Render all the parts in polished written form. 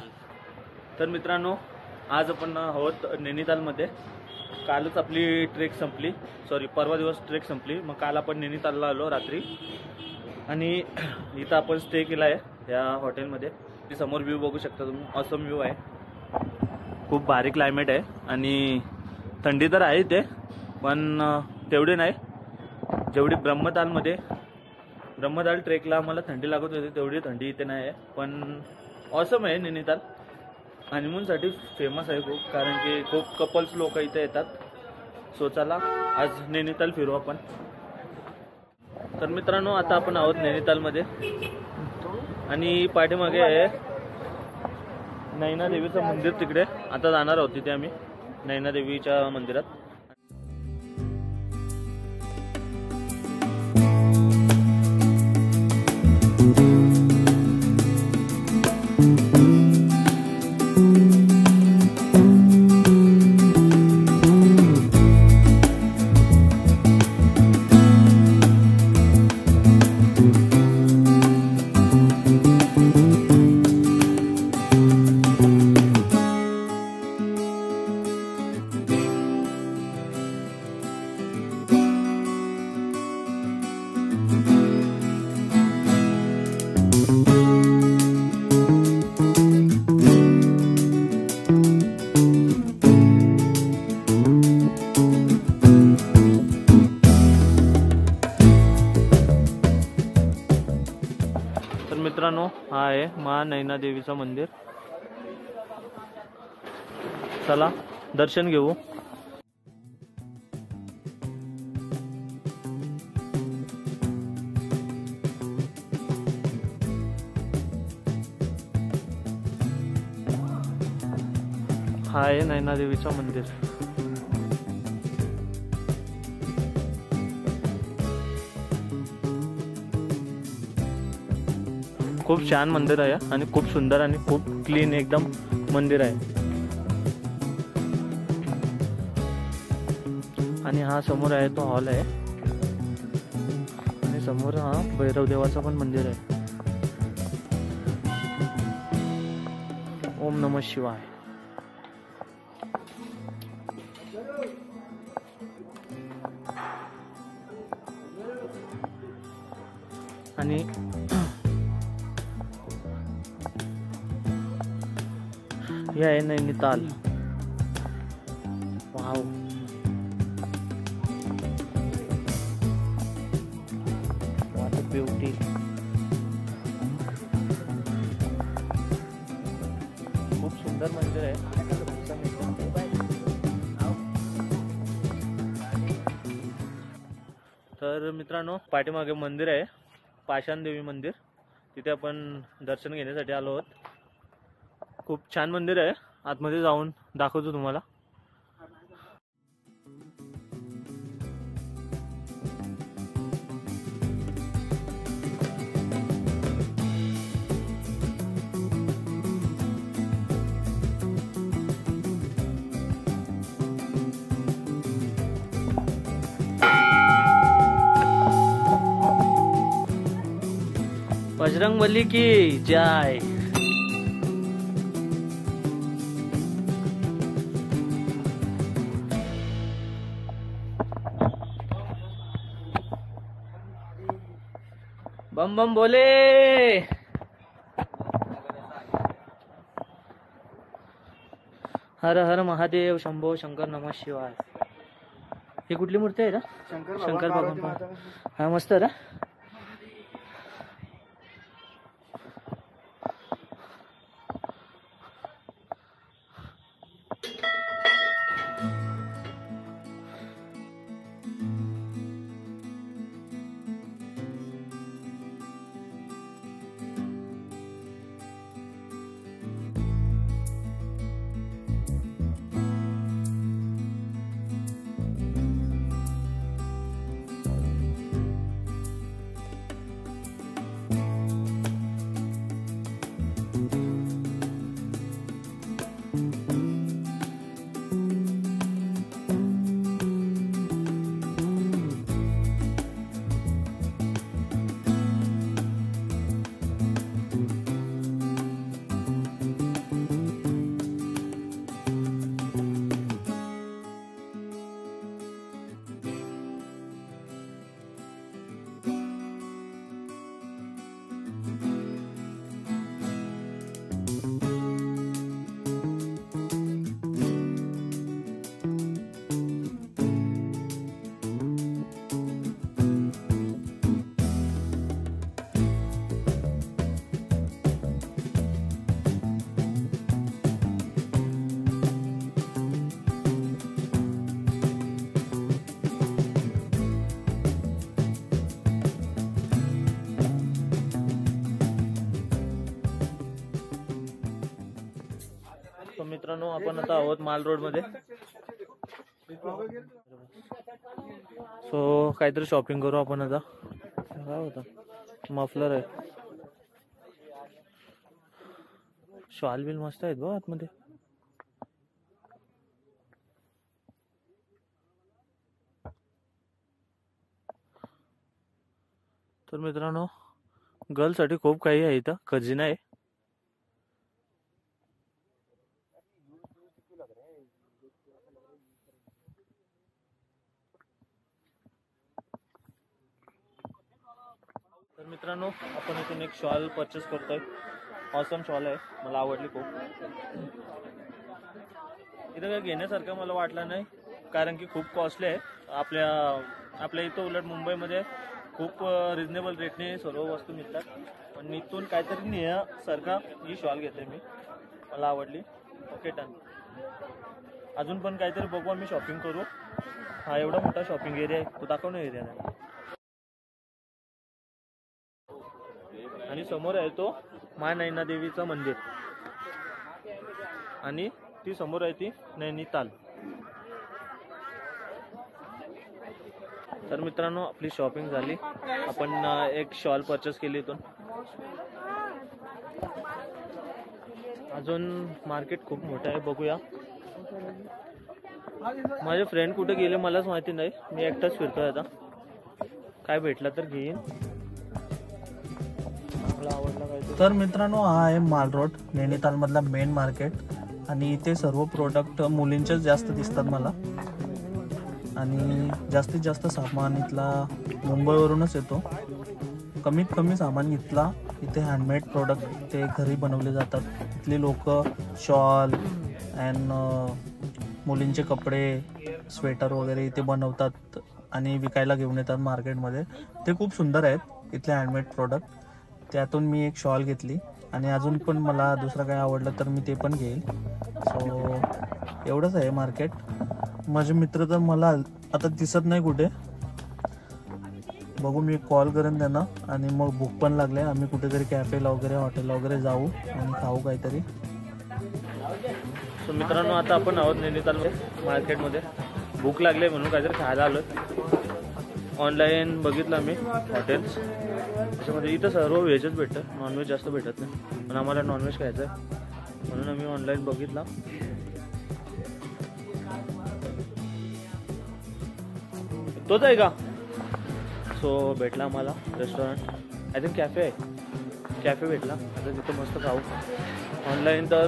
नैनीताल। तर मित्रांनो, आज आपण आहोत नैनीतालमध्ये। कालच आपली ट्रेक संपली, परवा दिवस ट्रेक संपली। मग काल आपण नैनीतालला आलो रात्री आणि इथं आपण स्टे केला आहे या हॉटेलमध्ये। ती समोर व्ह्यू बघू शकता तुम्ही, ऑसम व्ह्यू आहे, खूप भारी क्लायमेट आहे आणि थंडी तर आहे इथे, पण तेवढी नाही जेवढी ब्रह्मताल ट्रेकला आम्हाला थंडी लागत होती तेवढी थंडी इथे नाही आहे। पण ऑसम आहे नैनीताल, हनीमूनसाठी फेमस आहे खूप, कारण की खूप कपल्स लोक इथे येतात। सो चला आज नैनीताल फिरू आपण। तर मित्रांनो, आता आपण आहोत नैनीतालमध्ये आणि पाठीमागे आहे नैना देवीचं मंदिर, तिकडे आता जाणार आहोत तिथे आम्ही नैना देवीच्या मंदिरात। मित्रांनो, हा आहे मा नैना देवीचं मंदिर। चला दर्शन घेऊ। हा आहे नैना देवीचं मंदिर। खूप छान मंदिर आहे आणि खूप सुंदर आणि खूप क्लीन एकदम मंदिर आहे। आणि हा समोर आहे तो हॉल आहे आणि समोर हा भैरव देवाचं पण मंदिर आहे। ओम नमः शिवाय। आणि यह है नैनीताल। वाव, व्हाट अ ब्यूटी। खूप सुंदर मंदिर आहे। तर मित्रांनो, पाठीमागे मंदिर आहे पाषाण देवी मंदिर, तिथे आपण दर्शन घेण्यासाठी आलो आहोत। खूप छान मंदिर आहे, आतमध्ये जाऊन दाखवतो तुम्हाला। बजरंगबली की जय। बम बम बोले। हर हर महादेव, शंभो शंकर, नमः शिवाय। ही कुठली मूर्ती आहे ना? शंकर भगवान। हा मस्त आहे ना। सो मित्रांनो आपण आता आहोत माल रोड मध्ये. सो काहीतरी शॉपिंग करू आपण आता. काय होता मफलर आहे, शॉल बिल मस्त आहेत बघ आतमध्ये. तर मित्रांनो गर्लसाठी खूप काही आहे इथं. खजिना आहे. तर मित्रांनो आपण इथून एक शॉल परचेस करतोय. ऑसम शॉल आहे, मला आवडली खूप. इथं काय घेण्यासारखं मला वाटलं नाही, कारण की खूप कॉस्टली आहे. आपल्या इथं उलट मुंबईमध्ये खूप रिजनेबल रेटने सर्व वस्तू मिळतात. पण इथून काहीतरी नेण्यासारखा ही शॉल घेते मी, मला आवडली. Okay done. अजून पण काहीतरी बघू आम्ही, शॉपिंग करू. हा एवढा मोठा शॉपिंग एरिया आहे, तो दाखवणं एरिया नाही. आणि समोर आहे तो माँ नैना देवीचं मंदिर, आणि ती समोर आहे ती नैनीताल. तर मित्रांनो आपली शॉपिंग झाली. आपण एक शॉल परचेस केली इथून. अजून मार्केट खूप मोठं आहे, बघूया. माझे फ्रेंड कुठे गेले मलाच माहिती नाही, मी एकटाच फिरतोय आता. काय भेटला तर घेईन. तर मित्रांनो हा आहे माल रोड, नैनीताल मधला मेन मार्केट. आणि इथे सर्व प्रोडक्ट मुलींचेच जास्त दिसतात मला. आणि जास्तीत जास्त सामान इथला मुंबईवरूनच येतो. कमीत कमी सामान इथला. इथे हँडमेड प्रोडक्ट ते घरी बनवले जातात. इथली लोक शॉल अँड मुलींचे कपडे, स्वेटर वगैरे इथे बनवतात आणि विकायला घेऊन येतात मार्केटमध्ये. ते खूप सुंदर आहेत इथले हँडमेड प्रोडक्ट. त्यातून मी एक शॉल घेतली, आणि अजून पण मला दुसरं काय आवडलं तर मी ते पण घेईल. सो एवढंच आहे मार्केट. माझे मित्र तर मला आता दिसत नाही कुठे. बघू, मी कॉल करेन त्यांना. आणि मग भूक पण लागले, आम्ही कुठेतरी कॅफेला वगैरे हॉटेलला वगैरे जाऊ आणि खाऊ काहीतरी. सो मित्रांनो आता आपण आहोत नैनीताल मार्केटमध्ये. भूक लागली म्हणून काहीतरी खायला आलो. ऑनलाईन बघितलं मी हॉटेल्स, त्याच्यामध्ये इथं सर्व व्हेजच भेटतं, नॉनव्हेज जास्त भेटत नाही. पण आम्हाला नॉनव्हेज खायचं आहे म्हणून आम्ही ऑनलाईन बघितला. तोच आहे का? सो भेटला आम्हाला रेस्टॉरंट, आय थिंक कॅफे आहे. कॅफे भेटला. आता तिथं मस्त खाऊ. ऑनलाईन तर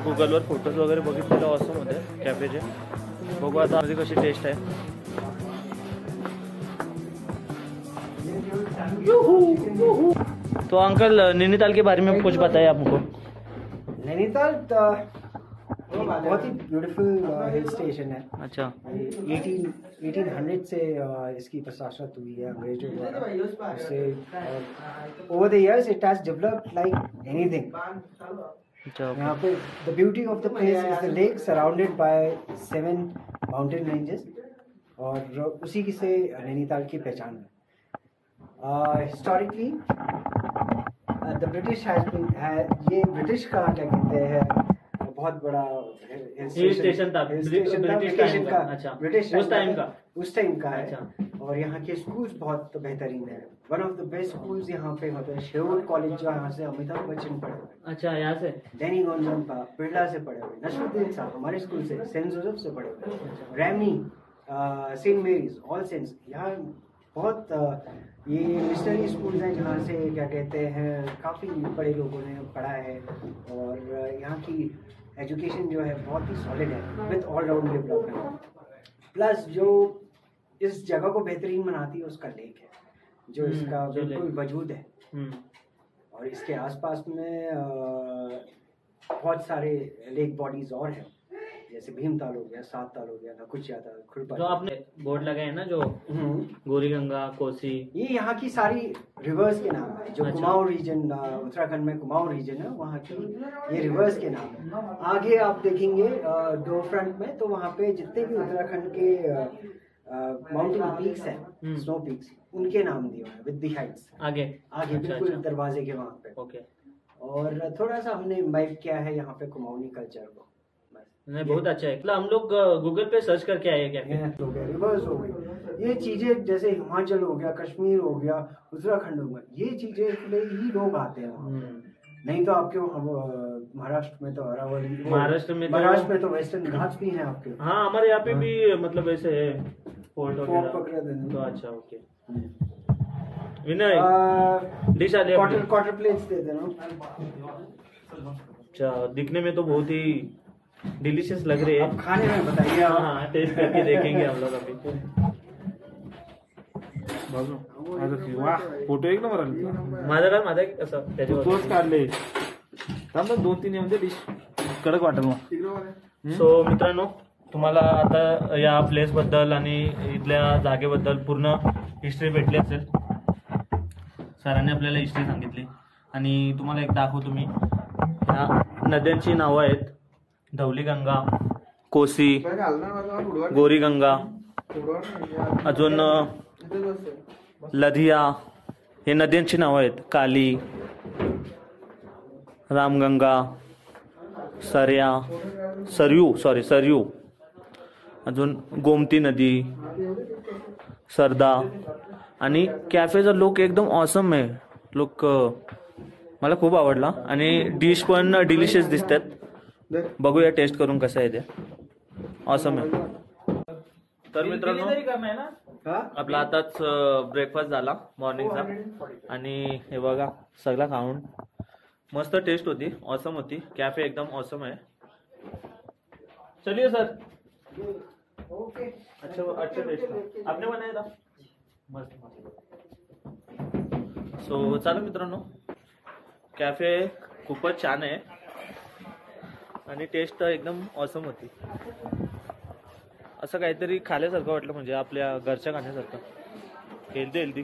गुगलवर फोटोज वगैरे बघितलेले ऑसम होते कॅफेचे. बघू आता मध्ये कशी टेस्ट आहे. तो अंकल नैनीताल के बारे में कुछ बताइए आप हमको. नैनीताल बहुत ही ब्यूटीफुल हिल स्टेशन है. अच्छा. 1800 से इसकी प्रशासत हुई है अंग्रेजों द्वारा. उससे over the years it has developed like anything. यहाँ पे the beauty of the place is the lake surrounded by 7 mountain ranges, और उसी की से नैनीताल की पहचान है. हिस्टोरिकली द ब्रिटिश ये ब्रिटिश का क्या कहते हैं, बहुत बड़ा हिल स्टेशन था ब्रिटिश उस टाइम का है. अच्छा. और यहाँ के स्कूल्स बहुत बेहतरीन है. One of the best schools यहाँ पे होते हैं शेरवुड कॉलेज, जो यहाँ से अमिताभ बच्चन पढ़े हुए. अच्छा, यहाँ से डैनी गोंजाम्पा बिरला से पढ़े हुए, नसरुद्दीन साहब हमारे स्कूल से, सेंट जोसेफ से पढ़े हुए, रैमी, सेंट मेरीज, ऑल सेंट्स. यहाँ बहुत ये मिशनरी स्कूल्स हैं जहाँ से क्या कहते हैं काफ़ी बड़े लोगों ने पढ़ा है. और यहाँ की एजुकेशन जो है बहुत ही सॉलिड है with all round development. Plus जो इस जगह को बेहतरीन बनाती है उसका लेक है, जो इसका बिल्कुल वजूद है. और इसके आसपास में बहुत सारे लेक बॉडीज और हैं, जैसे भीमताल हो गया, सात ताल हो गया, नकुचिया ताल, खुरपा. जो आपने बोर्ड लगाए हैं ना, जो गौरी गंगा, कोसी, ये यहाँ की सारी रिवर्स के नाम है. जो अच्छा. कुमाऊं रीजन, उत्तराखंड में कुमाऊं रीजन है, वहाँ की ये रिवर्स के नाम है. आगे आप देखेंगे दो फ्रंट में, तो वहाँ पे जितने भी उत्तराखंड के माउंटेन पीक्स हैं, स्नो पीक्स, उनके नाम दिए हुए हैं विद द हाइट्स. आगे बिल्कुल दरवाजे के वहाँ पे. ओके. और थोड़ा सा हमने इम्बाइब किया है यहाँ पे कुमाऊनी कल्चर को. नहीं बहुत अच्छा है। मतलब हम लोग गूगल पे सर्च करके आए क्या? हो गया, रिवर्स हो गई। ये चीजें जैसे हिमाचल हो गया, कश्मीर हो गया, उत्तराखंड हो गया, ये चीजें इसलिए ही लोग आते हैं वहाँ। नहीं तो आपके महाराष्ट्र में तो अरावली, महाराष्ट्र में तो वेस्टर्न घाट्स भी हैं आपके। हाँ हमारे यहाँ पे भी मतलब ऐसे है फोर्ट पकड़ा देने तो। अच्छा ओके विनय डिश आ जाए, क्वार्टर प्लेट्स दे देना। अच्छा दिखने में तो बहुत ही डिलीशियस लग रहे हैं। अब खाने में बताइए आप। हाँ टेस्ट करके देखेंगे हम लोग अभी। वाह फोटो एक नंबर आली. माझा असं त्याच्यावर तोच काढले. थांब 2-3 म्हणजे डिश कडक वाटेल मग. सो मित्रांनो तुम्हाला आता या प्लेस बद्दल आणि इथल्या जागेबद्दल पूर्ण हिस्ट्री भेटली असेल. सरांनी आपल्याला हिस्ट्री सांगितली आणि तुम्हाला एक दाखवतो मी. ह्या नद्यांची नावं आहेत धौलीगंगा, कोसी, गोरीगंगा, अजून लधिया, हे नद्यांची नावं आहेत. काली, रामगंगा, सरयू, अजून गोमती नदी, सरदा. आणि कॅफेचा लुक एकदम ऑसम आहे. लुक मला खूप आवडला आणि डिश पण डिलिशियस दिसतात. बघूया टेस्ट करून कसं आहे ते. ऑसम आहे. तर मित्रांनो आपला आताच ब्रेकफास्ट झाला मॉर्निंगचा आणि हे बघा सगळं खाऊन मस्त टेस्ट होती. ऑसम होती. कॅफे एकदम ऑसम आहे. चलिए सर. अच्छा टेस्ट आपने बनाया था मस्त. सो चला मित्रांनो कॅफे खूपच छान आहे आणि टेस्ट एकदम ऑसम होती. असं काहीतरी खाल्यासारखं वाटलं म्हणजे आपल्या घरच्या खाण्यासारखं हेल्दी.